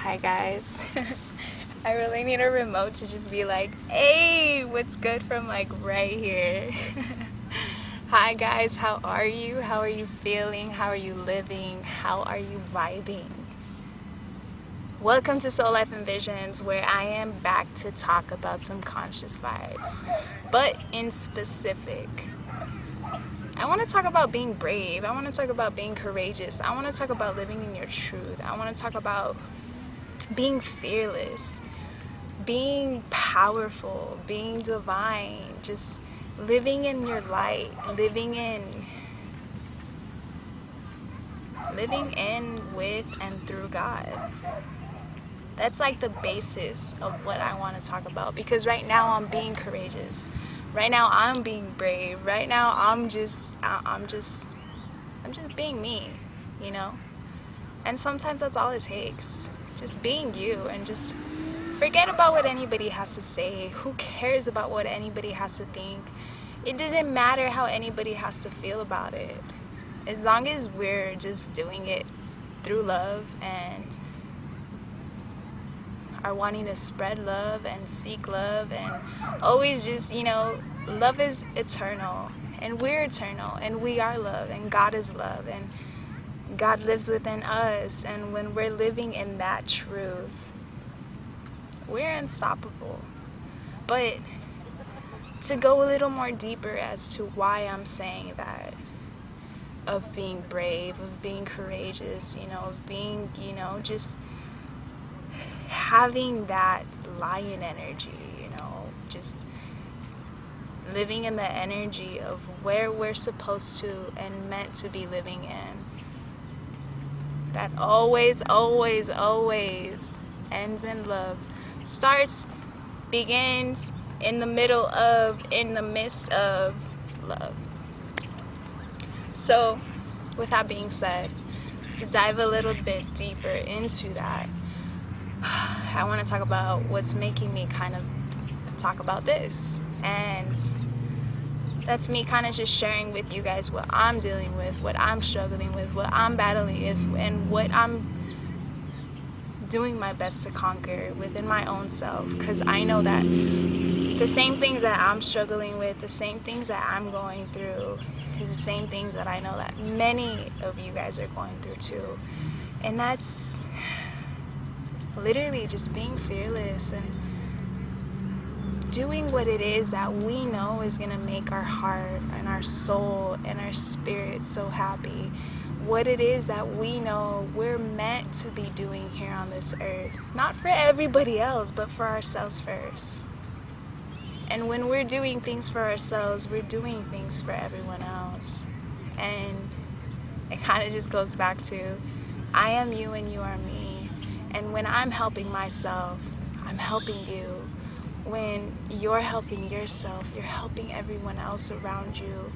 Hi guys. I really need a remote to just be like, hey, what's good from like right here. Hi guys, how are you? How are you feeling? How are you living? How are you vibing? Welcome to Soulleyef Invizionz, where I am back to talk about some conscious vibes. But in specific, I want to talk about being brave. I want to talk about being courageous. I want to talk about living in your truth. I want to talk about being fearless, being powerful, being divine, just living in your light, living in with and through God. That's like the basis of what I want to talk about, because right now I'm being courageous. Right now I'm being brave. Right now I'm just being me, you know? And sometimes that's all it takes. Just being you, and just forget about what anybody has to say. Who cares about what anybody has to think? It doesn't matter how anybody has to feel about it. As long as we're just doing it through love and are wanting to spread love and seek love and always just, love is eternal, and we're eternal, and we are love, and God is love, and God lives within us. And when we're living in that truth, we're unstoppable. But to go a little more deeper as to why I'm saying that, of being brave, of being courageous, of being, just having that lion energy, just living in the energy of where we're supposed to and meant to be living in. That always, always, always ends in love. Starts, begins, in the middle of, in the midst of love. So, with that being said, to dive a little bit deeper into that, I want to talk about what's making me kind of talk about this. And that's me kind of just sharing with you guys what I'm dealing with, what I'm struggling with, what I'm battling with, and what I'm doing my best to conquer within my own self. Because I know that the same things that I'm struggling with, the same things that I'm going through, is the same things that I know that many of you guys are going through too. And that's literally just being fearless and doing what it is that we know is going to make our heart and our soul and our spirit so happy. What it is that we know we're meant to be doing here on this earth. Not for everybody else, but for ourselves first. And when we're doing things for ourselves, we're doing things for everyone else. And it kind of just goes back to, I am you and you are me. And when I'm helping myself, I'm helping you. When you're helping yourself, you're helping everyone else around you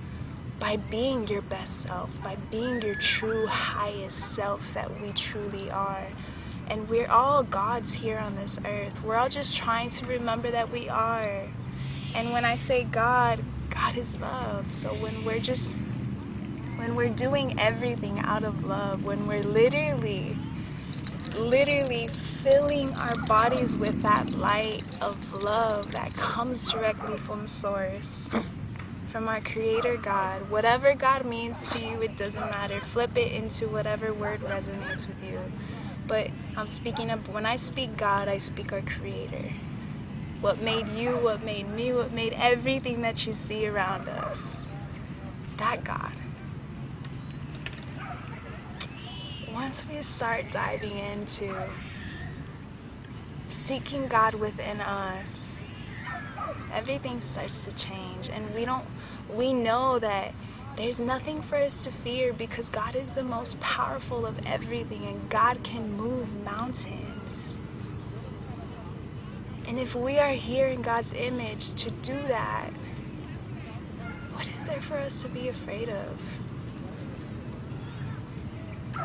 by being your best self, by being your true highest self that we truly are. And we're all gods here on this earth. We're all just trying to remember that we are. And when I say God, God is love. So when we're doing everything out of love, when we're literally filling our bodies with that light of love that comes directly from source, from our creator God. Whatever God means to you, it doesn't matter. Flip it into whatever word resonates with you. But I'm speaking of, when I speak God, I speak our creator. What made you, what made me, what made everything that you see around us. That God. Once we start diving into seeking God within us, everything starts to change. And we know that there's nothing for us to fear, because God is the most powerful of everything, and God can move mountains. And if we are here in God's image to do that, what is there for us to be afraid of?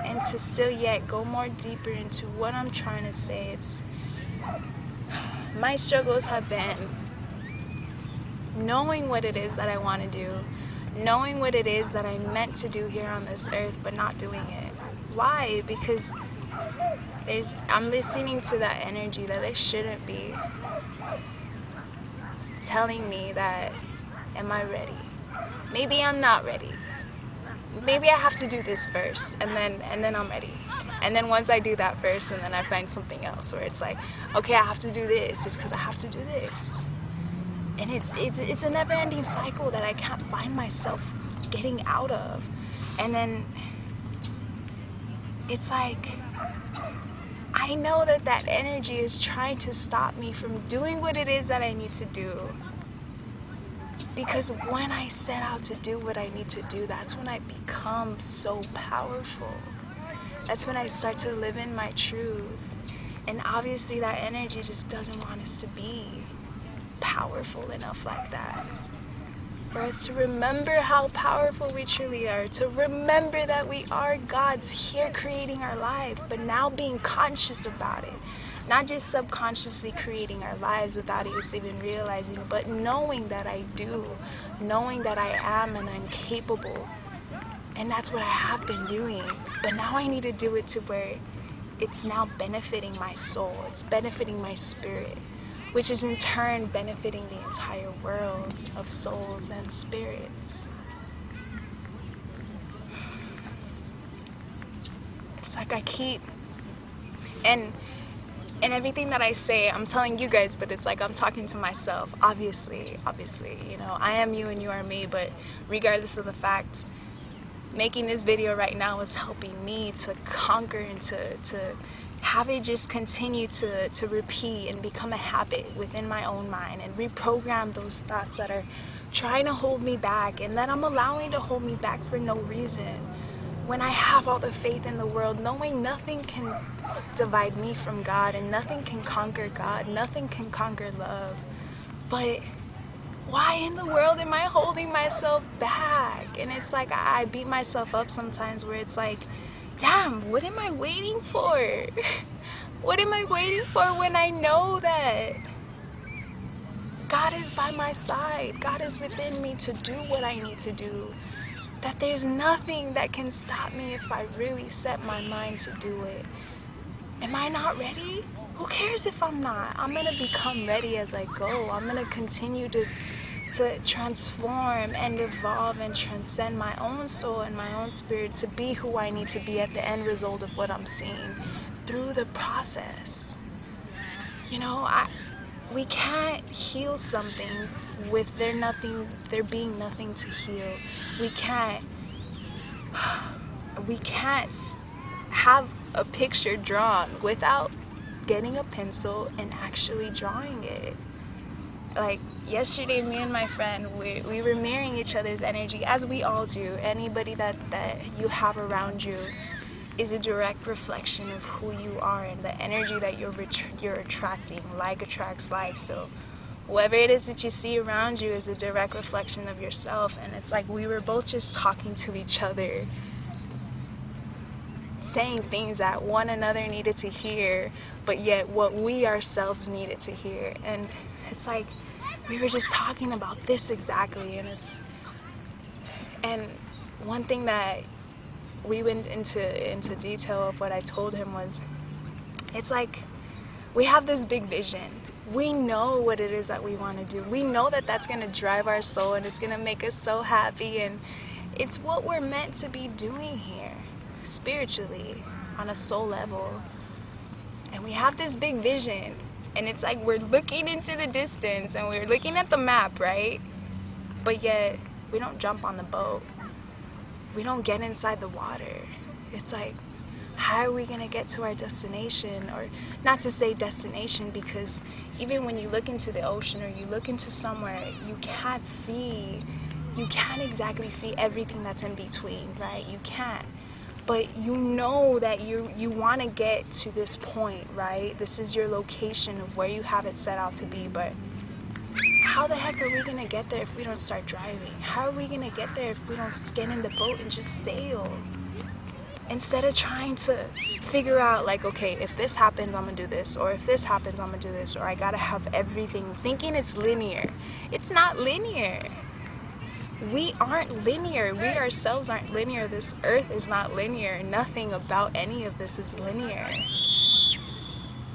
And to still yet go more deeper into what I'm trying to say, it's my struggles have been knowing what it is that I want to do, knowing what it is that I'm meant to do here on this earth, but not doing it. Why? Because I'm listening to that energy that I shouldn't be, telling me that, am I ready? Maybe I'm not ready. Maybe I have to do this first, and then I'm ready. And then once I do that first, and then I find something else where it's like, okay, I have to do this. It's because I have to do this. And it's a never-ending cycle that I can't find myself getting out of. And then it's like, I know that energy is trying to stop me from doing what it is that I need to do. Because when I set out to do what I need to do, that's when I become so powerful. That's when I start to live in my truth. And obviously that energy just doesn't want us to be powerful enough like that. For us to remember how powerful we truly are. To remember that we are God's here creating our life, but now being conscious about it. Not just subconsciously creating our lives without us even realizing, but knowing that I do. Knowing that I am and I'm capable. And that's what I have been doing. But now I need to do it to where it's now benefiting my soul. It's benefiting my spirit. Which is in turn benefiting the entire world of souls and spirits. It's like I keep... And everything that I say, I'm telling you guys, but it's like I'm talking to myself. Obviously, you know, I am you and you are me, but regardless of the fact, making this video right now is helping me to conquer and to have it just continue to repeat and become a habit within my own mind and reprogram those thoughts that are trying to hold me back and that I'm allowing to hold me back for no reason. When I have all the faith in the world, knowing nothing can divide me from God and nothing can conquer God, nothing can conquer love. But why in the world am I holding myself back? And it's like I beat myself up sometimes where it's like, damn, what am I waiting for? What am I waiting for when I know that God is by my side? God is within me to do what I need to do. That there's nothing that can stop me if I really set my mind to do it. Am I not ready? Who cares if I'm not? I'm going to become ready as I go. I'm going to continue to transform and evolve and transcend my own soul and my own spirit to be who I need to be at the end result of what I'm seeing through the process. You know, we can't heal something with there being nothing to heal. We can't have a picture drawn without getting a pencil and actually drawing it. Like yesterday, me and my friend, we were mirroring each other's energy, as we all do. Anybody that you have around you is a direct reflection of who you are and the energy that you're attracting. Like attracts like. So whoever it is that you see around you is a direct reflection of yourself. And it's like we were both just talking to each other, saying things that one another needed to hear, but yet what we ourselves needed to hear. And it's like we were just talking about this exactly. And one thing that we went into detail of what I told him was, it's like we have this big vision. We know what it is that we want to do. We know that that's going to drive our soul and it's going to make us so happy, and it's what we're meant to be doing here spiritually on a soul level. And we have this big vision, and it's like we're looking into the distance and we're looking at the map, right? But yet we don't jump on the boat. We don't get inside the water. It's like, how are we going to get to our destination? Or not to say destination, because even when you look into the ocean or you look into somewhere, you can't exactly see everything that's in between, right? You can't. But you know that you want to get to this point, right? This is your location of where you have it set out to be. But how the heck are we going to get there if we don't start driving? How are we going to get there if we don't get in the boat and just sail? Instead of trying to figure out, like, okay, if this happens, I'm going to do this. Or if this happens, I'm going to do this. Or I got to have everything. Thinking it's linear. It's not linear. We aren't linear. We ourselves aren't linear. This earth is not linear. Nothing about any of this is linear.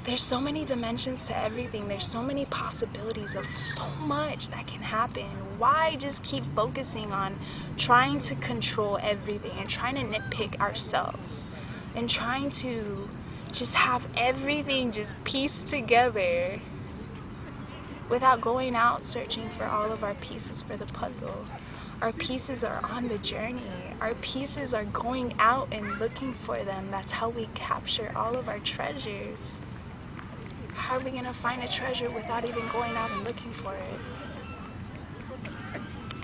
there's so many dimensions to everything. There's so many possibilities of so much that can happen. Why just keep focusing on trying to control everything and trying to nitpick ourselves and trying to just have everything just pieced together without going out searching for all of our pieces for the puzzle? Our pieces are on the journey. Our pieces are going out and looking for them. That's how we capture all of our treasures. How are we going to find a treasure without even going out and looking for it?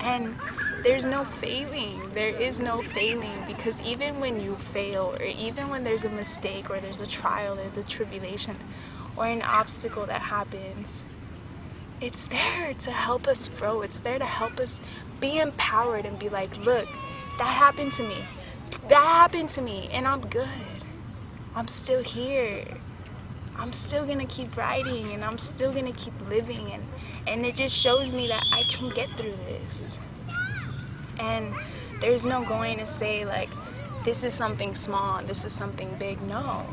And there's no failing. There is no failing, because even when you fail, or even when there's a mistake, or there's a trial, there's a tribulation, or an obstacle that happens, it's there to help us grow. It's there to help us be empowered and be like, look, that happened to me. That happened to me, and I'm good. I'm still here. I'm still gonna keep writing, and I'm still gonna keep living, and it just shows me that I can get through this. And there's no going to say like, this is something small, this is something big. No,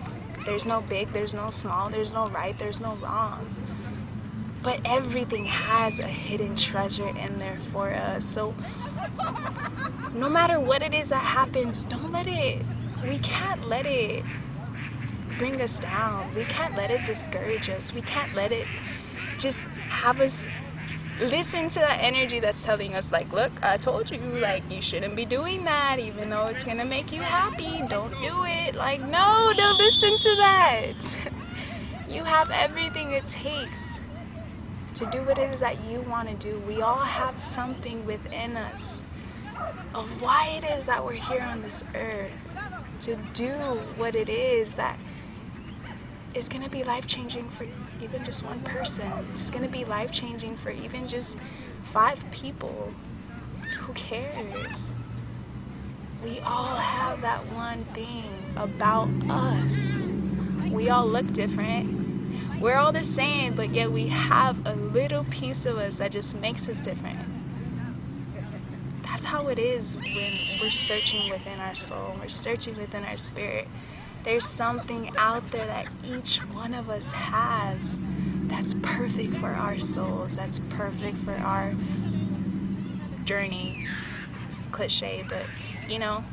there's no big, there's no small, there's no right, there's no wrong. But everything has a hidden treasure in there for us. So no matter what it is that happens, we can't let it bring us down. We can't let it discourage us. We can't let it just have us listen to that energy that's telling us like, look, I told you, like, you shouldn't be doing that, even though it's gonna make you happy. Don't do it. Like, no, don't listen to that. You have everything it takes to do what it is that you want to do. We all have something within us of why it is that we're here on this earth, to do what it is that is going to be life-changing for even just one person. It's going to be life-changing for even just 5 people. Who cares? We all have that one thing about us. We all look different. We're all the same, but yet we have a little piece of us that just makes us different. That's how it is when we're searching within our soul, we're searching within our spirit. There's something out there that each one of us has that's perfect for our souls, that's perfect for our journey. Cliche, but you know,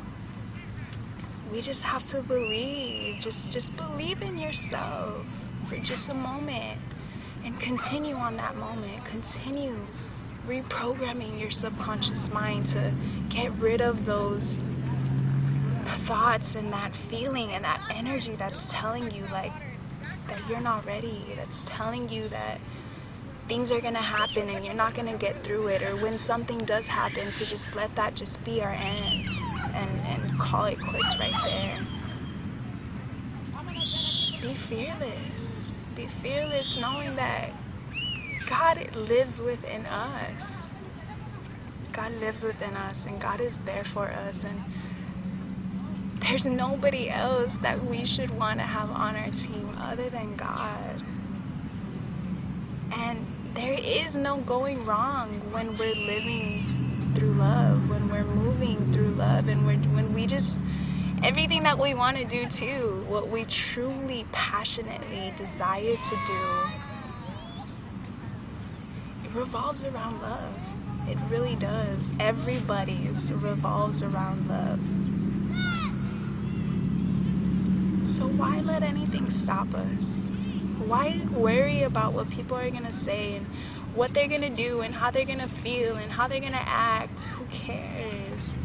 we just have to believe. Just believe in yourself for just a moment and continue on that moment. Continue reprogramming your subconscious mind to get rid of those thoughts and that feeling and that energy that's telling you like that you're not ready, that's telling you that things are gonna happen and you're not gonna get through it, or when something does happen, to just let that just be our end and call it quits right there. Be fearless. Be fearless, knowing that God lives within us. God lives within us, and God is there for us, and there's nobody else that we should want to have on our team other than God. And there is no going wrong when we're living through love, when we're moving through love, and when we just, everything that we want to do too, what we truly passionately desire to do, it revolves around love. It really does. Everybody's revolves around love. So why let anything stop us? Why worry about what people are going to say and what they're going to do and how they're going to feel and how they're going to act? Who cares?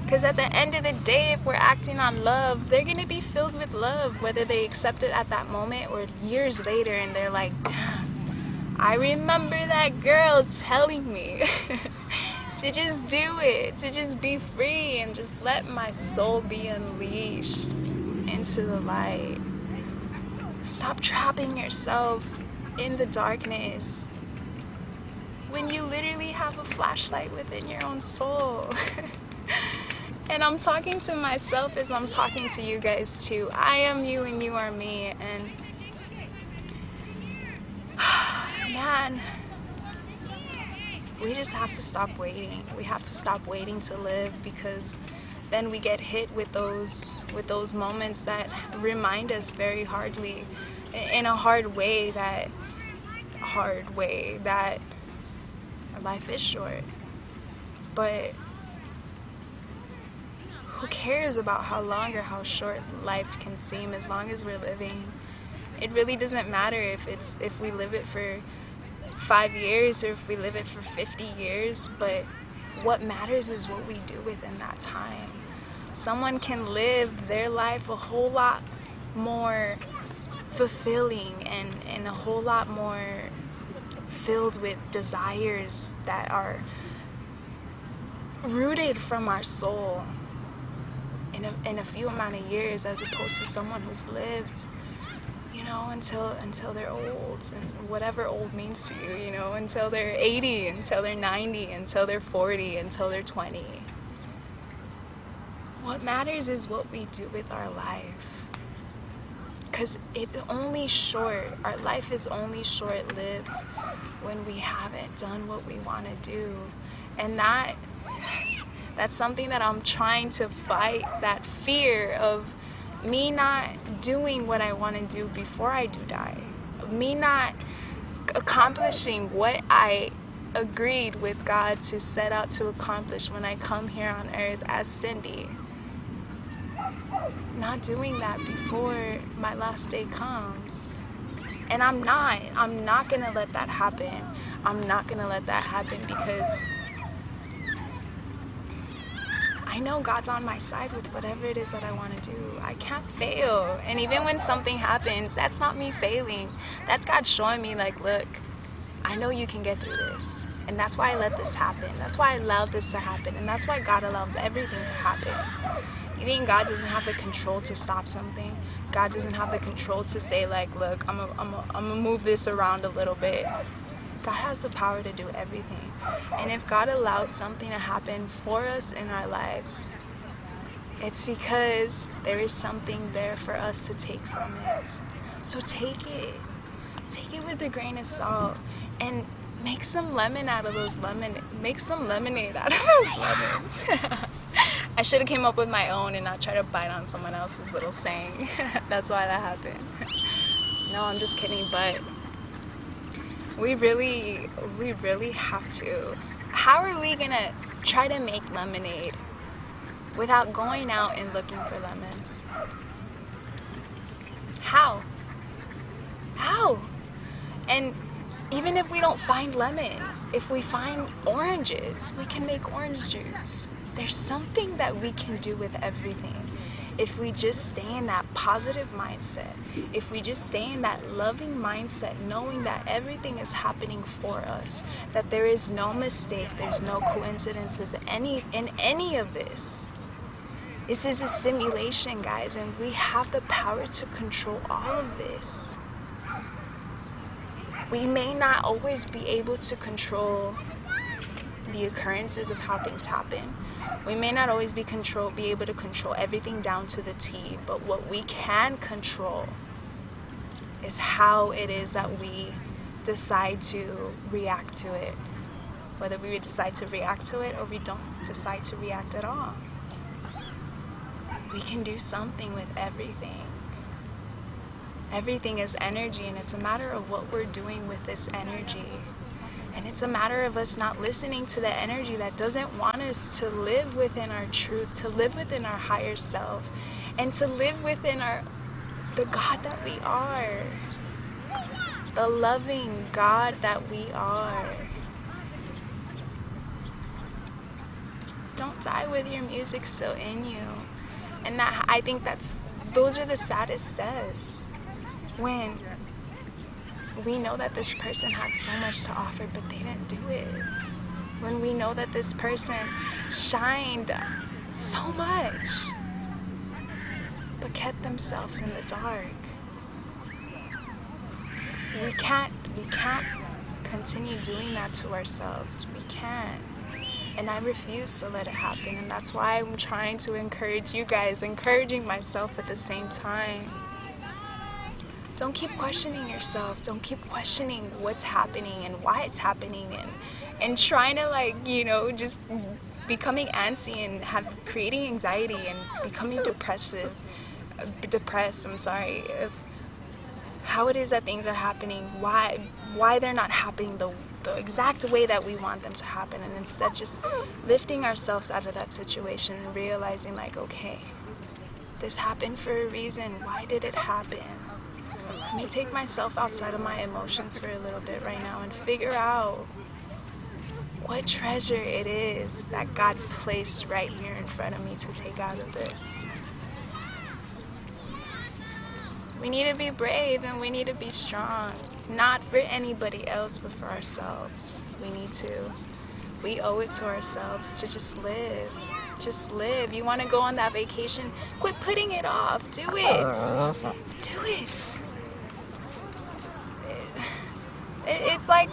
Because at the end of the day, if we're acting on love, they're going to be filled with love, whether they accept it at that moment or years later, and they're like, damn, I remember that girl telling me to just do it, to just be free and just let my soul be unleashed into the light. Stop trapping yourself in the darkness when you literally have a flashlight within your own soul. And I'm talking to myself as I'm talking to you guys too. I am you and you are me. And man, we just have to stop waiting. We have to stop waiting to live, because then we get hit with those moments that remind us very hardly, in a hard way that life is short. But who cares about how long or how short life can seem, as long as we're living? It really doesn't matter if we live it for 5 years or if we live it for 50 years, but what matters is what we do within that time. Someone can live their life a whole lot more fulfilling and a whole lot more filled with desires that are rooted from our soul in a few amount of years, as opposed to someone who's lived, you know, until they're old, and whatever old means to you, you know, until they're 80, until they're 90, until they're 40, until they're 20. What matters is what we do with our life, because our life is only short-lived when we haven't done what we want to do. And that's something that I'm trying to fight, that fear of me not doing what I want to do before I do die, me not accomplishing what I agreed with God to set out to accomplish when I come here on earth as Cyndi. Not doing that before my last day comes. And I'm not gonna let that happen. I'm not gonna let that happen, because I know God's on my side with whatever it is that I want to do. I can't fail. And even when something happens, that's not me failing. That's God showing me, like, look, I know you can get through this. And that's why I let this happen. That's why I allowed this to happen. And that's why God allows everything to happen. You think God doesn't have the control to stop something? God doesn't have the control to say, like, look, I'm gonna move this around a little bit. God has the power to do everything. And if God allows something to happen for us in our lives, it's because there is something there for us to take from it. So take it. Take it with a grain of salt, and make some lemon out of those lemons. Make some lemonade out of those lemons. I should have came up with my own and not try to bite on someone else's little saying. That's why that happened. No, I'm just kidding, but we really have to. How are we gonna try to make lemonade without going out and looking for lemons? How? And even if we don't find lemons, if we find oranges, we can make orange juice. There's something that we can do with everything. If we just stay in that positive mindset, if we just stay in that loving mindset, knowing that everything is happening for us, that there is no mistake, there's no coincidences in any of this. This is a simulation, guys, and we have the power to control all of this. We may not always be able to control the occurrences of how things happen. We may not always be able to control everything down to the T, but what we can control is how it is that we decide to react to it. Whether we decide to react to it or we don't decide to react at all. We can do something with everything. Everything is energy, and it's a matter of what we're doing with this energy. And it's a matter of us not listening to the energy that doesn't want us to live within our truth, to live within our higher self, and to live within the God that we are. The loving God that we are. Don't die with your music still in you. And I think those are the saddest deaths. When we know that this person had so much to offer, but they didn't do it. When we know that this person shined so much, but kept themselves in the dark. We can't continue doing that to ourselves. We can't. And I refuse to let it happen. And that's why I'm trying to encourage you guys, encouraging myself at the same time. Don't keep questioning yourself. Don't keep questioning what's happening and why it's happening, and trying to, like, you know, just becoming antsy and creating anxiety and becoming depressed, of how it is that things are happening, why they're not happening the exact way that we want them to happen, and instead just lifting ourselves out of that situation and realizing like, okay, this happened for a reason. Why did it happen? Let me take myself outside of my emotions for a little bit right now and figure out what treasure it is that God placed right here in front of me to take out of this. We need to be brave and we need to be strong. Not for anybody else, but for ourselves. We need to. We owe it to ourselves to just live. Just live. You want to go on that vacation? Quit putting it off. Do it. Do it. It's like,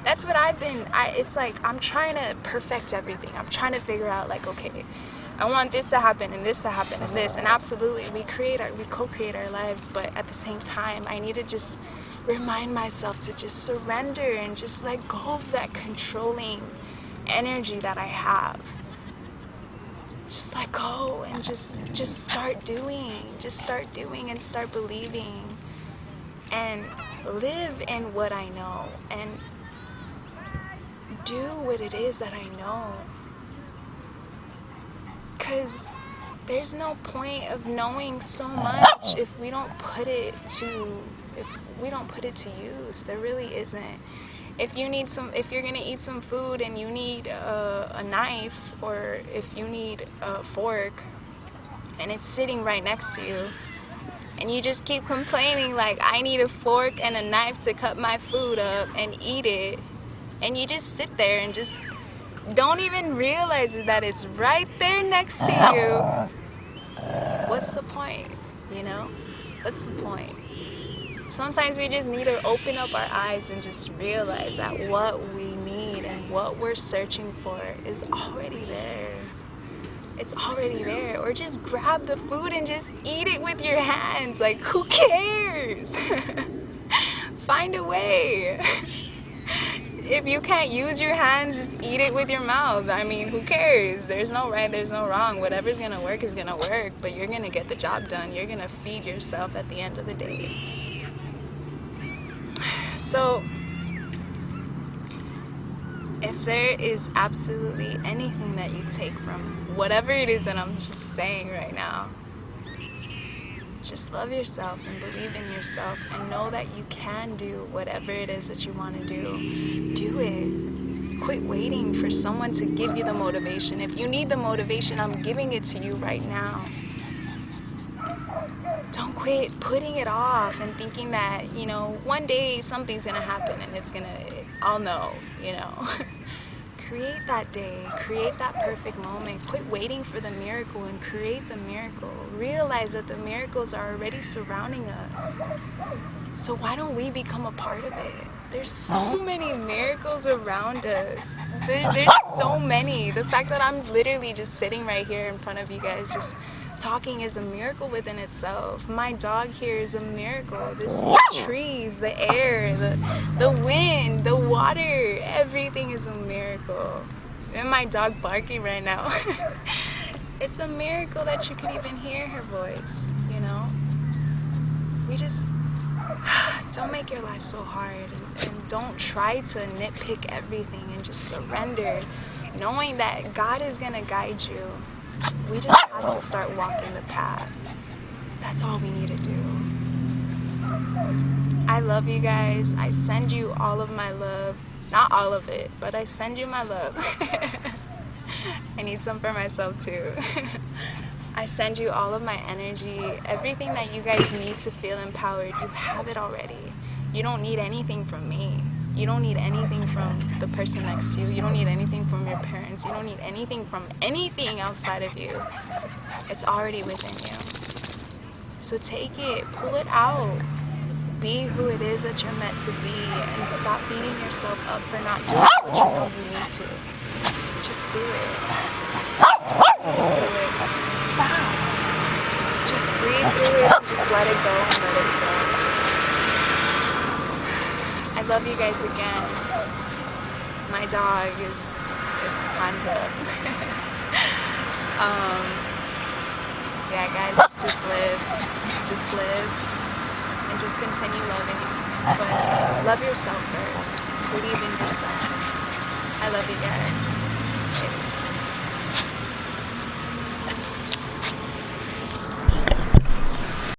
that's what I've been, it's like, I'm trying to perfect everything. I'm trying to figure out like, okay, I want this to happen and this to happen and this. And absolutely, we co-create our lives. But at the same time, I need to just remind myself to just surrender and just let go of that controlling energy that I have. Just let go and just start doing. Just start doing and start believing. And live in what I know. And do what it is that I know. Because there's no point of knowing so much if we don't put it to use. There really isn't. If you're gonna eat some food and you need a knife, or if you need a fork and it's sitting right next to you, and you just keep complaining like, I need a fork and a knife to cut my food up and eat it, and you just sit there and just don't even realize that it's right there next to you, what's the point, you know? What's the point? Sometimes we just need to open up our eyes and just realize that what we need and what we're searching for is already there. It's already there. Or just grab the food and just eat it with your hands. Like, who cares? Find a way. If you can't use your hands, just eat it with your mouth. I mean, who cares? There's no right, there's no wrong. Whatever's gonna work is gonna work, but you're gonna get the job done. You're gonna feed yourself at the end of the day. So, if there is absolutely anything that you take from whatever it is that I'm just saying right now, just love yourself and believe in yourself and know that you can do whatever it is that you want to do. Do it. Quit waiting for someone to give you the motivation. If you need the motivation, I'm giving it to you right now. Don't quit putting it off and thinking that, you know, one day something's going to happen and I'll know, you know. Create that day, create that perfect moment. Quit waiting for the miracle and create the miracle. Realize that the miracles are already surrounding us. So why don't we become a part of it? There's so many miracles around us. There's so many. The fact that I'm literally just sitting right here in front of you guys, just talking, is a miracle within itself. My dog here is a miracle. The trees, the air, the wind, the water, everything is a miracle. And my dog barking right now. It's a miracle that you could even hear her voice, you know? We just don't make your life so hard, and don't try to nitpick everything, and just surrender, knowing that God is gonna guide you. We just have to start walking the path. That's all we need to do. I love you guys. I send you all of my love. Not all of it, but I send you my love. I need some for myself too. I send you all of my energy. Everything that you guys need to feel empowered, you have it already. You don't need anything from me. You don't need anything from the person next to you. You don't need anything from your parents. You don't need anything from anything outside of you. It's already within you. So take it, pull it out. Be who it is that you're meant to be, and stop beating yourself up for not doing what you know you need to. Just do it. Just do it. Stop. Just breathe through it. Just let it go and let it go. I love you guys again. My dog is it's time's up. Yeah, guys, just live, and just continue loving. But love yourself first. Believe in yourself. I love you guys. Veyebz.